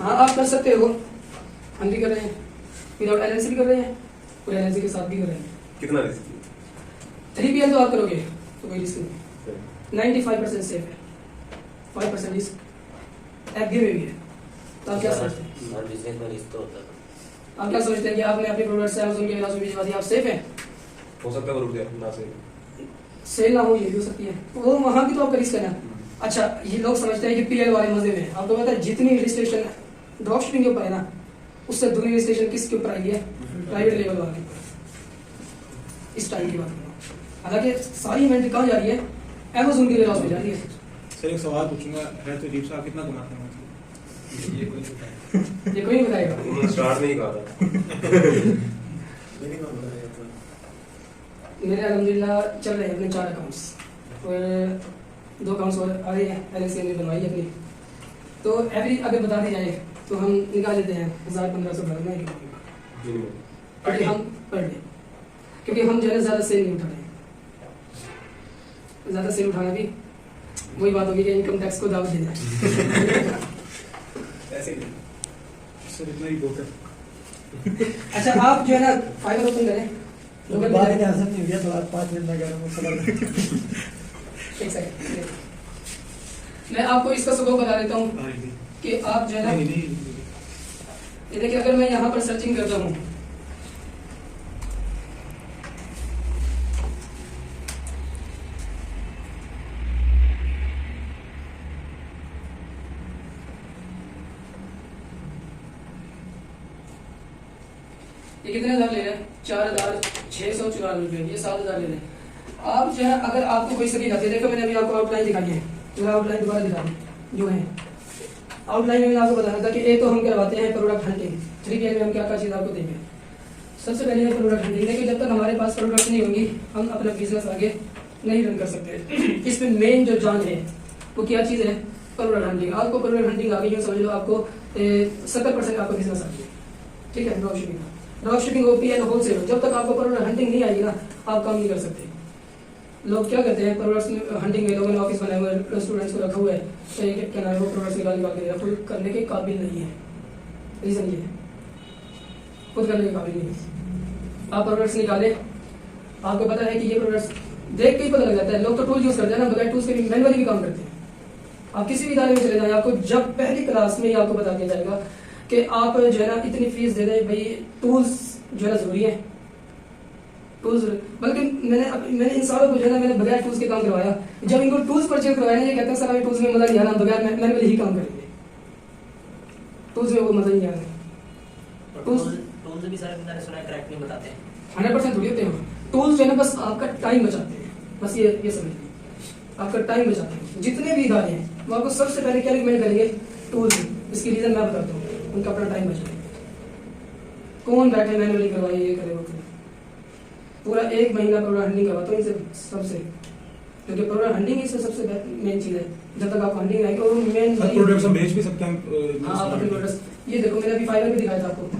हाँ, आप कर सकते हो, हम भी कर रहे हैं, विदाउट LLC भी कर रहे हैं और LLC के साथ भी कर रहे हैं। कितना रिस्क है? 3PL तो आप करोगे तो कोई रिस्क नहीं, 95% सेफ है, 5% रिस्क FBA में भी है। तो आप क्या सोचते हैं? हर बिजनेस में रिस्क तो होता है। आप क्या सोचते हैं कि आपने अपने प्रोडक्ट से Amazon के वेयर हाउस में भिजवा दिया, आप सेफ हैं? हो सकता है वो रुक जाए ना से। सेल ना हो ये भी हो सकती है, वो वहाँ भी तो आपका रिस्क है ना। अच्छा, ये लोग समझते हैं कि PL वाले मजे में, आपको पता है जितनी रजिस्ट्रेशन ड्रॉप शिपिंग के ऊपर है ना, उससे दुगनी रजिस्ट्रेशन किसके ऊपर आई है? प्राइवेट लेवल वाले के ऊपर। इस टाइम की बात करो, हालांकि सारी इन्वेंट्री कहाँ जा रही है? Amazon के वेयर हाउस में जा रही है। सर एक सवाल पूछूंगा, है तो अजीब सा, आप कितना कमाते हैं? ये कोई पता है। ये कोई नहीं बताएगा। उन्होंने स्टार्ट नहीं कहा था। मिनिमम बताया था। मेरे अल्हम्दुलिल्लाह चल रहे हैं अपने 4 अकाउंट्स, और 2 अकाउंट्स और आ रहे हैं, LLC ने बनवाई अपनी। तो एवरी अगर बता दी जाए तो हम निकाल लेते हैं 1000-1500 डॉलर में, क्योंकि हम पर डे, क्योंकि हम जो है ज़्यादा सेल नहीं उठा रहे हैं। ज़्यादा सेल उठाना भी वही बात होगी कि इनकम टैक्स को दावत देना है। ऐसे ही सर इतना ही बहुत है। अच्छा, आप जो है ना फाइबर ओपन करें, लोकल बाहर में के आंसर नहीं दिया तो आज 5 मिनट में कह रहा हूँ सवाल। एक सेकंड, मैं आपको इसका सबक बता देता हूँ कि आप जो है ना, ये देखिए अगर मैं यहाँ पर सर्चिंग करता हूँ, ये कितने हजार ले रहे हैं? 4,694 रुपये, ये 7,000 ले रहे हैं। आप जो है अगर आपको कोई सकी जाती है, देखो मैंने अभी आपको आउटलाइन दिखाई है, जरा आउटलाइन दोबारा दिखा दी जो है। आउटलाइन में मैंने आपको बताना था कि एक तो हम करवाते हैं प्रोडक्ट हंटिंग, 3PL में हम क्या क्या चीज़ आपको देंगे। सबसे पहले है प्रोडक्ट हंटिंग, देखिए जब तक हमारे पास प्रोडक्ट नहीं होंगी हम अपना बिजनेस आगे नहीं रन कर सकते। इसमें मेन जो जान है वो क्या चीज़ है? Product hunting. आपको प्रोडक्ट हंटिंग आगे यूँ समझ लो, आपको 70% आपका बिजनेस आ गया, ठीक है। Drop shipping, drop shipping OPL wholesale, जब तक आपको प्रोडक्ट हंटिंग नहीं आएगी ना, आप काम नहीं कर सकते। लोग क्या करते हैं, प्रोडक्ट्स हंटिंग में लोगों ने ऑफिस बनाए हुए, स्टूडेंट्स को रखा हुआ है, तो ये क्या नाम है, वो प्रोडक्ट्स निकाल के खुद करने के काबिल नहीं है। रीजन ये है, खुद करने के काबिल नहीं है। आप प्रोडक्ट्स निकाले, आपको पता है कि ये प्रोडक्ट्स देख के ही पता लग जाता है। लोग तो टूल यूज करते हैं ना, बगैर टूल्स के भी मैनुअली भी काम करते हैं। आप किसी भी इदारे में चले जाएं, आपको जब पहली क्लास में ही आपको बता दिया जाएगा कि आप जो है ना इतनी फीस दे दें, भाई टूल्स जो है ना जरूरी है। टूल्स, बल्कि मैंने इन सालों को जो है ना मैंने बगैर टूल्स के काम करवाया। जब इनको टूल्स परचेज करवाया ना, ये कहते हैं सर हमें टूल्स में मजा नहीं आना, बगैर मैनुअली ही काम करेंगे, टूल्स में वो मजा नहीं आना। टूल्स भी सारे मैंने सुना है करेक्ट नहीं बताते हैं। 100% थोड़ी होते हैं टूल्स जो है ना, बस आपका टाइम बचाते हैं, बस ये समझ लीजिए, आपका टाइम बचाते हैं। जितने भी इदारे हैं वो आपको सबसे पहले क्या रिकमेंड करेंगे? टूल्स। इसकी रीजन मैं बताता हूँ, उनका अपना टाइम बचाए। कौन बैठे मैनुअली करवाए, ये करे वो करे, पूरा 1 महीना प्रोडक्ट हंटिंग करवाता हूँ इनसे सबसे, क्योंकि प्रोडक्ट हंटिंग इसमें सबसे मेन चीज़ है। जब तक आप हंटिंग आएंगे। और मेन सर प्रोडक्ट्स हम बेच भी सकते हैं। हाँ, आप अपने प्रोडक्ट्स, ये देखो मैंने अभी फाइवर भी दिखाया था आपको,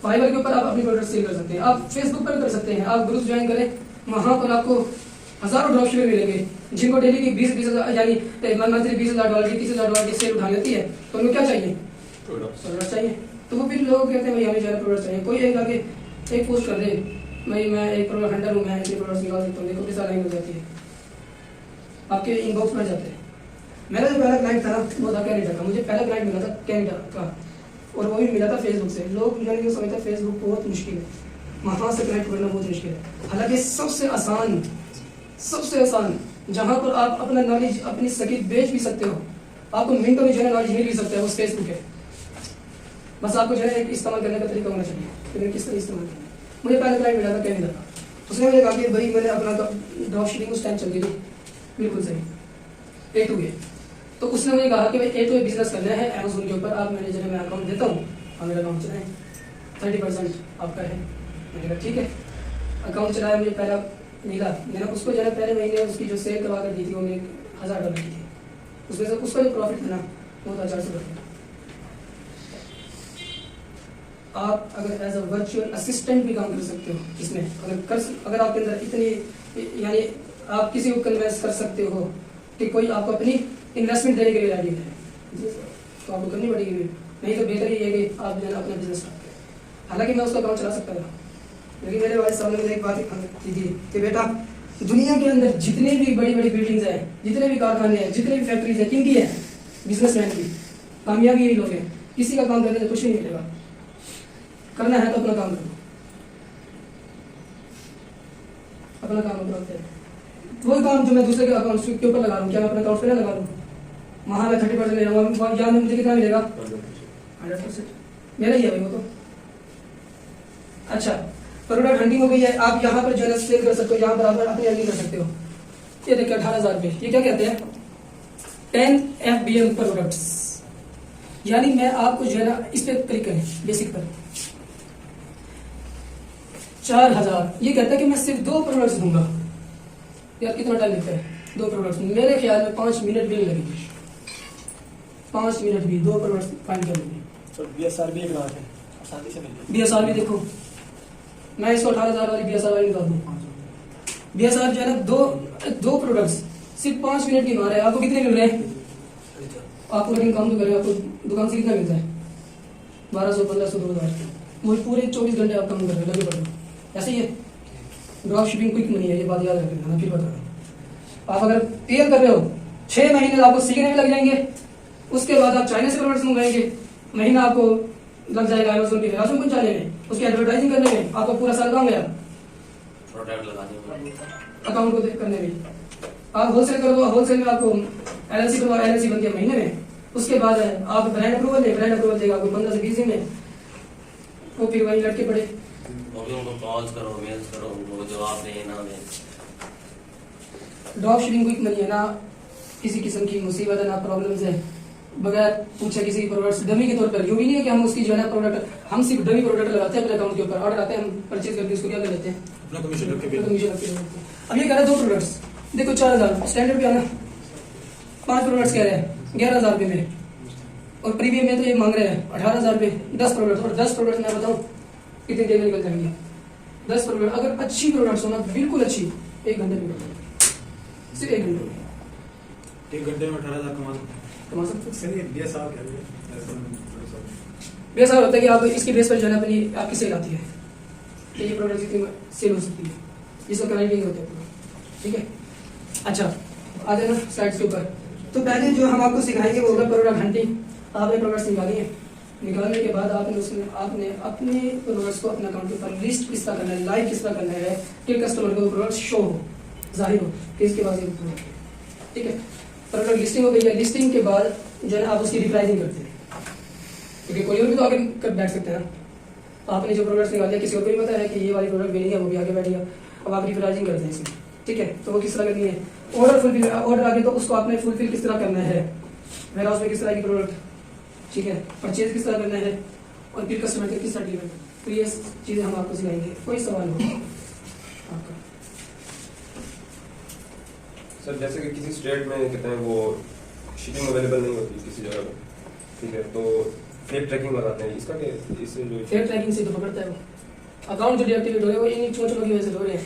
फाइवर के ऊपर आप अपने प्रोडक्ट सेल कर सकते हैं। आप फेसबुक पर भी कर सकते हैं, आप ग्रुप ज्वाइन करें, वहां पर आपको हजारों ड्रॉपशिपर मिलेंगे जिनको डेली की 20 हजार यानी मंथली $20,000 की $30,000 की सेल उठानी होती है, तो उनको क्या चाहिए? प्रोडक्ट चाहिए। तो वो फिर लोग कहते हैं भाई हमें ज़्यादा प्रोडक्ट चाहिए। कोई एक आके एक पोस्ट कर दे भाई मैं एक प्रोडक्ट हंटर हूँ, मैं इतने प्रोडक्ट्स निकाल सकता हूँ, देखो कितना लाइन हो जाती है, आपके इनबॉक्स में जाते हैं। मेरा जो पहला क्लाइंट था ना वो था कैनेडा का, मुझे पहला क्लाइंट मिला था कैनेडा का, और वो भी मिला था फेसबुक से। लोग यानी वो समझते हैं फेसबुक बहुत मुश्किल है, वहाँ से कनेक्ट करना बहुत मुश्किल है। हालांकि सबसे आसान जहाँ पर आप अपना नॉलेज अपनी स्किल बेच भी सकते हो, आपको मिनटों में जो है नॉलेज मिल भी सकता है, उस फेसबुक है। बस आपको जो है एक इस्तेमाल करने का तरीका होना चाहिए, लेकिन किस तरह इस्तेमाल करना है। मुझे पहला क्लाइंट मिला था कैनेडा का, उसने मुझे कहा कि भाई मैंने अपना ड्रॉप शिपिंग उस टाइम चल रही थी बिल्कुल सही A2A, तो उसने मुझे कहा कि भाई A2A बिजनेस करना है अमेज़न के ऊपर, आप मैंने जो है मैं अकाउंट देता हूँ, आप मेरा अकाउंट चलाएं, 30% आपका है। मैंने कहा ठीक है, अकाउंट चलाया, मुझे पहला मिला, मैंने उसको जो है पहले महीने उसकी जो सेल करवा कर दी थी वो मेरे $1,000 की थी, उसमें से उसका जो प्रॉफिट था ना वो था $400। आप अगर एज अ वर्चुअल असिस्टेंट भी काम कर सकते हो इसमें, अगर आपके अंदर इतनी यानी आप किसी को कन्वेंस कर सकते हो कि कोई आपको अपनी इन्वेस्टमेंट देने के लिए रेडी है, तो आपको करनी पड़ेगी। नहीं तो बेहतर ये है कि आप जो है अपना बिजनेस स्टार्ट करें। हालांकि मैं उसका अकाउंट चला सकता था, लेकिन मेरे वाले साहब ने मुझे एक बात की थी कि बेटा दुनिया के अंदर जितने भी बड़ी बड़ी बिल्डिंग्स हैं, जितने भी कारखाने हैं, जितने भी फैक्ट्रीज हैं, किनकी है? बिजनेसमैन की। कामयाबी यही लोग हैं, किसी का काम करने से कुछ नहीं मिलेगा। करना है तो अपना काम करो, अपना काम अपना करो। वही काम जो मैं दूसरे के अकाउंट के ऊपर लगा रहा हूँ, क्या मैं अपने अकाउंट पे ना लगा लूँ? वहाँ मैं 30% ले रहा हूँ, यहाँ मुझे कितना मिलेगा? 100% मेरा ही है भाई वो तो। अच्छा, प्रोडक्ट हंटिंग हो गई है, आप यहाँ पर जो है सेल कर सकते हो, यहाँ पर आप अपनी अर्निंग कर सकते हो। ये देखिए 18,000 रुपये, ये क्या कहते हैं? 10 FBM प्रोडक्ट्स, यानी मैं आपको जो है ना इस पर क्लिक करें बेसिक पर 4,000, ये कहता है कि मैं सिर्फ 2 प्रोडक्ट्स दूंगा। यार कितना टाइम लगता है? 2 प्रोडक्ट्स, मेरे ख्याल में 5 मिनट भी नहीं लगेगी, 5 मिनट भी 2 प्रोडक्ट्स फाइंड कर लेंगे। तो BSR भी एक रात है, आसानी से मिल जाए। BSR भी देखो, मैं इसको 18,000 वाली BSR वाली निकाल दूँ। BSR जो है ना दो प्रोडक्ट्स सिर्फ 5 मिनट की मार है। आपको कितने मिल रहे हैं? आपको लेकिन काम तो करें, आपको दुकान से कितना मिलता है? 1200, 1500, 2000। वही पूरे 24 घंटे आप काम कर रहे हो, लगे पड़े। ऐसे ही है, ड्रॉप शिपिंग क्विक मनी है, ये बात याद रखना। मैं फिर बता रहा हूँ, आप अगर क्लियर कर रहे हो 6 महीने आपको सीखने में लग जाएंगे, उसके बाद आप चाइना से प्रोडक्ट्स मंगाएंगे, महीना आपको लग जाएगा अमेज़न के वेयरहाउस में पहुंचाने में, उसकी एडवर्टाइजिंग करने में, आपको पूरा साल काम गया प्रोडक्ट लगाने में, अकाउंट को करने में। आप होलसेल कर दो, होलसेल में आपको LLC करवा, LLC बनती है महीने में, उसके बाद आप ब्रांड अप्रूवल देगा आपको 15 से 20 दिन में, वो फिर वही लटके पड़े। वो भी उनको कॉल्स करो, मेल्स करो, उनको जवाब दें ना दें। ड्रॉप शिपिंग क्विक मनी है ना, किसी किस्म की मुसीबत है ना प्रॉब्लम्स है, बगैर पूछे किसी प्रोडक्ट्स डमी के तौर पर। यूं भी नहीं है कि हम उसकी जो है ना प्रोडक्ट, हम सिर्फ डमी प्रोडक्ट लगाते हैं अपने अकाउंट के ऊपर, ऑर्डर आते हैं, हम परचेज करके उसको क्या कर लेते हैं? अपना कमीशन रख के कमीशन रख के। अब ये कह रहा है 2 प्रोडक्ट्स, देखो 4,000 स्टैंडर्ड पे आना, 5 प्रोडक्ट्स कह रहे हैं 11,000 रुपये में, और प्रीमियम में तो ये मांग रहे हैं 18,000 रुपये, 10 प्रोडक्ट्स। और 10 प्रोडक्ट्स मैं बताऊँ कितनी देर में निकल जाएंगे? 10 प्रोडक्ट अगर अच्छी प्रोडक्ट्स होना, बिल्कुल अच्छी, 1 घंटे में, सिर्फ 1 घंटे में 1 घंटे में 18,000 कमा सकते हैं। कमा सकते हैं। सर ये BSR क्या है? बेस होता है कि आप इसकी बेस पर जो है अपनी आपकी सेल आती है कि ये प्रोडक्ट कितनी सेल हो सकती है, इसका क्राइटेरिया होता है पूरा, ठीक है। अच्छा, आ जाना स्लाइड्स के ऊपर। तो पहले जो हम आपको सिखाएंगे वो होगा प्रोडक्ट हंटिंग। आपने प्रोडक्ट्स निकाली है, निकालने के बाद आपने अपने प्रोडक्ट्स को अपने अकाउंट के ऊपर लिस्ट किस तरह करना है, लाइव किस तरह करना है कि कस्टमर को प्रोडक्ट शो हो, जाहिर हो कि इसके पास ये प्रोडक्ट है, ठीक है। प्रोडक्ट लिस्टिंग हो गई है, लिस्टिंग के बाद जो है आप उसकी रिप्राइजिंग करते हैं, क्योंकि कोई और भी तो आगे कर बैठ सकते हैं। आपने जो प्रोडक्ट्स निकाले किसी और को भी पता है कि ये वाली प्रोडक्ट बेनी है, वो भी आगे बैठ गया, अब आप रिप्राइजिंग करते हैं इसमें, ठीक है। तो वो किस तरह करनी है? ऑर्डर आगे तो उसको आपने फुलफिल किस तरह करना है, वेयरहाउस में किस तरह की प्रोडक्ट, ठीक है, परचेज किस तरह करना है, और फिर कस्टमर के किस तरह डील करना है। तो ये चीज़ें हम आपको सिखाएंगे। कोई सवाल हो आपका? सर जैसे कि किसी स्टेट में कहते हैं वो शिपिंग अवेलेबल नहीं होती किसी जगह पे, ठीक है, तो फेक ट्रैकिंग लगाते हैं। इसका क्या, इससे जो फेक ट्रैकिंग से तो पकड़ता है वो। अकाउंट जो डीएक्टिवेट हो रहे हैं वो इन्हीं चोचलों की वजह से हो रहे हैं।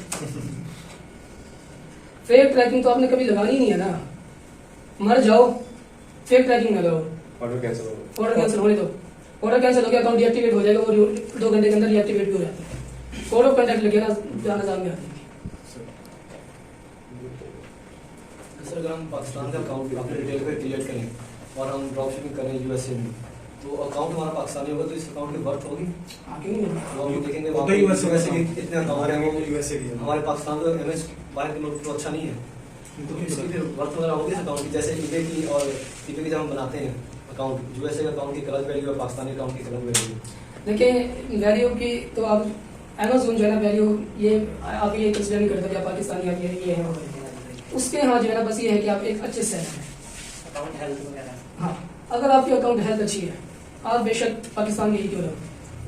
फेक ट्रैकिंग तो आपने कभी लगानी नहीं है ना, मर जाओ, फेक ट्रैकिंग ना करो। ऑर्डर कैंसिल हो, ऑर्डर कैंसिल होने दो, ऑर्डर कैंसिल हो गया, अकाउंट डीएक्टिवेट हो जाएगा, वो 2 घंटे के अंदर डीएक्टिवेट भी हो जाता है। कोड ऑफ कंडक्ट लगे ना, जाना जान में आती है। सर अगर हम पाकिस्तान का अकाउंट अपने रिटेल पे क्रिएट करें और हम ड्रॉप शिपिंग करें यूएसए में, तो अकाउंट हमारा पाकिस्तानी होगा तो इस अकाउंट की वर्थ होगी। क्यों नहीं? तो हम देखेंगे वो वहाँ तो पे यूएसए यूएसए के कितने अकाउंट हैं, वो यूएसए की है। हमारे पाकिस्तान का एमएस बाहर के लोग तो अच्छा नहीं है, तो इसकी फिर वर्थ वगैरह होगी इस अकाउंट की। जैसे ईबे की और ईबे की जब हम बनाते हैं अकाउंट, यूएसए के अकाउंट की अलग वैल्यू है, पाकिस्तानी अकाउंट की अलग वैल्यू। देखिए वैल्यू की तो आप अमेज़न जो है ना वैल्यू, ये आप ये कंसिडर नहीं करते कि आप पाकिस्तानी आप ये है वो है। उसके यहाँ जो है ना बस ये है कि आप एक अच्छे सेलर हैं। अकाउंट हेल्थ वगैरह। हाँ, अगर आपकी अकाउंट हेल्थ अच्छी है, आप बेशक पाकिस्तान के ही क्यों रहो,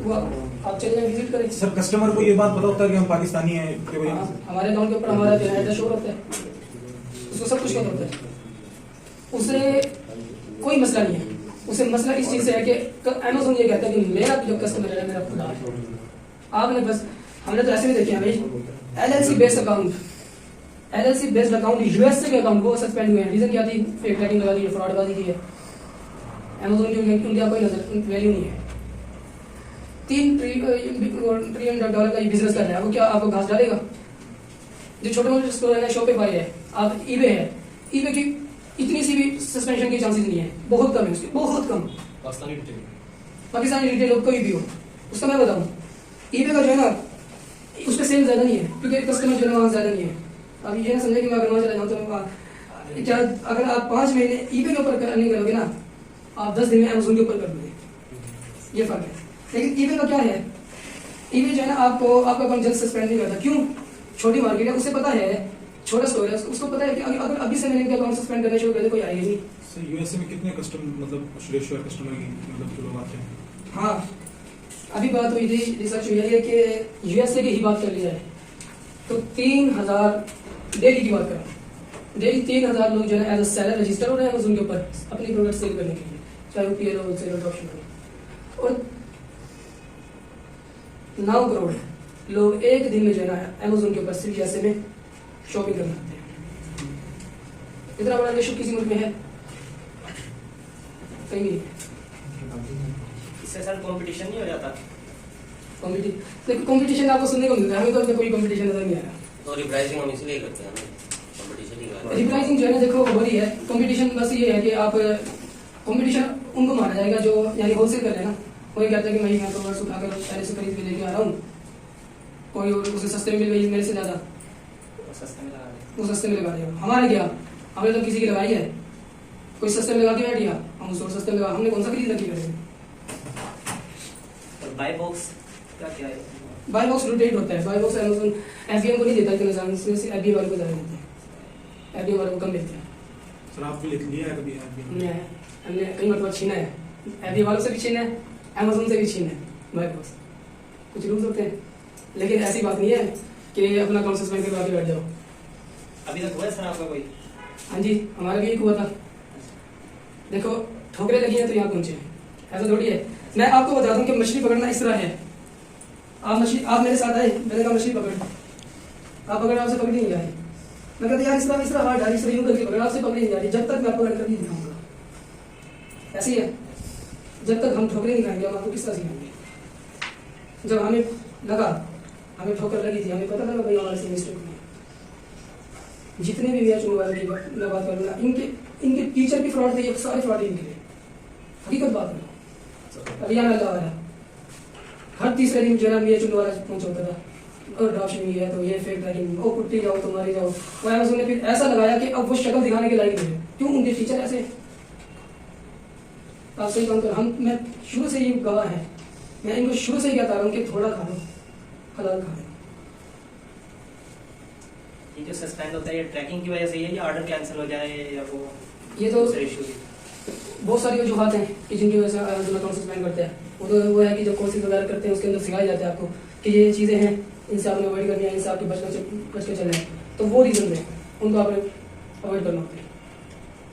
वो आप चले जाए विजिट करें। सर कस्टमर को ये बात पता होता है कि हम पाकिस्तानी हैं कि भाई हाँ, हमारे अकाउंट के ऊपर हमारा जो है शो होता है, उसको सब कुछ पता होता है, उसे कोई मसला नहीं है। उसे मसला इस चीज़ से है कि अमेज़न ये कहता है कि मेरा जो कस्टमर है मेरा खुदा है। आपने बस, हमने तो ऐसे भी देखे हैं भाई, LLC based account, LLC based account USA के अकाउंट वो सस्पेंड हुए हैं। रीजन क्या थी? फेक ट्रैकिंग लगा दी है, फ्रॉडबाजी की है। अमेज़न की इंडिया कोई नजर वैल्यू नहीं है। $3 ट्रिलियन का ये बिजनेस कर रहा है, वो क्या आपको घास डालेगा? जो छोटे मोटे स्टोर है, शॉपिफाई है, आप ईबे है, ईबे की इतनी सी भी सस्पेंशन के चांसेस नहीं है, बहुत कम है उसके, बहुत कम। पाकिस्तानी रिटेल, पाकिस्तानी रिटेल हो कोई भी हो, उसका मैं बताऊं, ईबे का जो है ना उस पर सेल ज्यादा नहीं है, क्योंकि कस्टमर जो है वहाँ ज्यादा नहीं है। अब ये ना समझे कि मैं अगर वहाँ चला जाऊँ तो क्या, अगर आप 5 महीने ईबे के ऊपर नहीं करोगे ना, आप 10 दिन में अमेज़न के ऊपर कर दोगे, ये फर्क है। लेकिन ईबे का क्या है, ईबे जो है ना आपको आपका अकाउंट जल्द सस्पेंड नहीं करता। क्यों? छोटी मार्केट है, उसे पता है, छोटा स्टोर है, उसको पता है कि अगर अभी से मैंने अकाउंट सस्पेंड करना शुरू कर दिया कोई आएगा नहीं। सर यूएसए में कितने कस्टमर मतलब रेशियो है कस्टमर की, मतलब जो लोग आते हैं? हाँ, अभी बात हुई थी, रिसर्च हुई है कि यूएसए की ही बात कर ली जाए तो 3000 डेली की बात करें, डेली 3000 लोग जो है एज अ सेलर रजिस्टर हो रहे हैं अमेज़न के ऊपर अपनी प्रोडक्ट सेल करने के लिए, चाहे वो पीएल हो, होलसेल हो, ड्रॉपशिपिंग हो। और 9 करोड़ लोग एक दिन में जो है ना अमेज़न के ऊपर सिर्फ यूएसए में शॉपिंग करने आते हैं। इतना बड़ा रेशो किसी मुल्क में है? कहीं भी नहीं है। इससे सर कंपटीशन नहीं हो जाता? कंपटीशन आपको सुनने को मिलता है, हमें तो कोई कंपटीशन नजर नहीं आ रहा। तो रिप्राइसिंग हम इसलिए करते हैं, कंपटीशन ही करते हैं। रिप्राइसिंग जो है ना देखो हो रही है, कंपटीशन बस ये है कि आप कंपटीशन उनको माना जाएगा जो यानी होलसेल कर रहे हैं ना, कोई कहता है कि मैं तो वर्ष उठाकर पहले से खरीद के लेके आ रहा हूँ, कोई उसे सस्ते में मिल गई मेरे से ज्यादा, सस्ते में लगा दे। वो सस्ते में लगा देगा। हमारे क्या, हमने तो किसी की लगाई है, कोई सस्ते में लगा के बैठ गया, हम उसको सस्ते में लगा, हमने कौन सा खरीद रखी है? और बाय बॉक्स का क्या है? बाय बॉक्स रोटेट होता है, बाय बॉक्स अमेज़न एफबीएम को नहीं देता इतना आसान से, एफबीएम वाले को ज्यादा देते हैं, एफबीएम वाले को कम देते हैं। सर आपको लिया है कभी हमने कई मतलब छीना है, एफबीएम वालों से भी छीना है, अमेज़न से भी छीना है बाय बॉक्स। कुछ रूल्स होते हैं, लेकिन ऐसी बात नहीं है कि अपना अकाउंट सस्पेंड करवा के बैठ जाओ। अभी तक हुआ है सर आपका कोई? हाँ जी, हमारा भी एक हुआ था। देखो ठोकरें लगी हैं तो यहाँ पहुंचे हैं, ऐसा थोड़ी है। मैं आपको बता दूं कि मछली पकड़ना इस तरह है, आप मेरे साथ आए, मैंने कहा मछली पकड़, आप पकड़, आपसे पकड़ी नहीं जा रही। मैं कहता यार इस तरह हाथ डाली, इस तरह यूं करके पकड़, आपसे पकड़ी नहीं जा रही, जब तक मैं पकड़ कर नहीं दिखाऊंगा। ऐसी है, जब तक हम ठोकरें नहीं खाएंगे हम आपको किस तरह सिखाएंगे। जब हमें लगा, हमें ठोकर लगी थी, हमें पता लगा भाई हमारे से मिस्टेक हुई। जितने भी मैच मोबाइल की मैं बात करूँगा, इनके टीचर भी फ्रॉड थे, ये सारे फ्रॉड इनके लिए, हकीकत बात है। हरियाणा का वाला हर तीसरे दिन जो है मैच वाला पहुंचा होता था, और ड्रॉपशिपिंग है तो ये फेक ट्रैकिंग, ओ कुट्टी जाओ तुम्हारी जाओ। वो अमेज़न ने फिर ऐसा लगाया कि अब वो शक्ल दिखाने के लायक नहीं है। क्यों? उनके टीचर ऐसे। आप सही काम कर, मैं शुरू से ही गवाह है, मैं इनको शुरू से ही कहता रहा हूँ कि थोड़ा खा लो, हलाल खा लो। ये जो सस्पेंड होता है ये ट्रैकिंग की वजह से है या ऑर्डर कैंसिल हो जाए या वो ये तो दूसरे इशू? बहुत सारी वजूहत हैं कि जिनकी वजह से अकाउंट सस्पेंड करते हैं। वो है कि जब कोर्सेज वगैरह करते हैं उसके अंदर सिखाया जाता है आपको कि ये चीज़ें हैं, इनसे आपने अवॉइड करनी है, इनसे आपके बच के चलना है, तो वो रीज़न है उनको आपने अवॉइड करना होता है।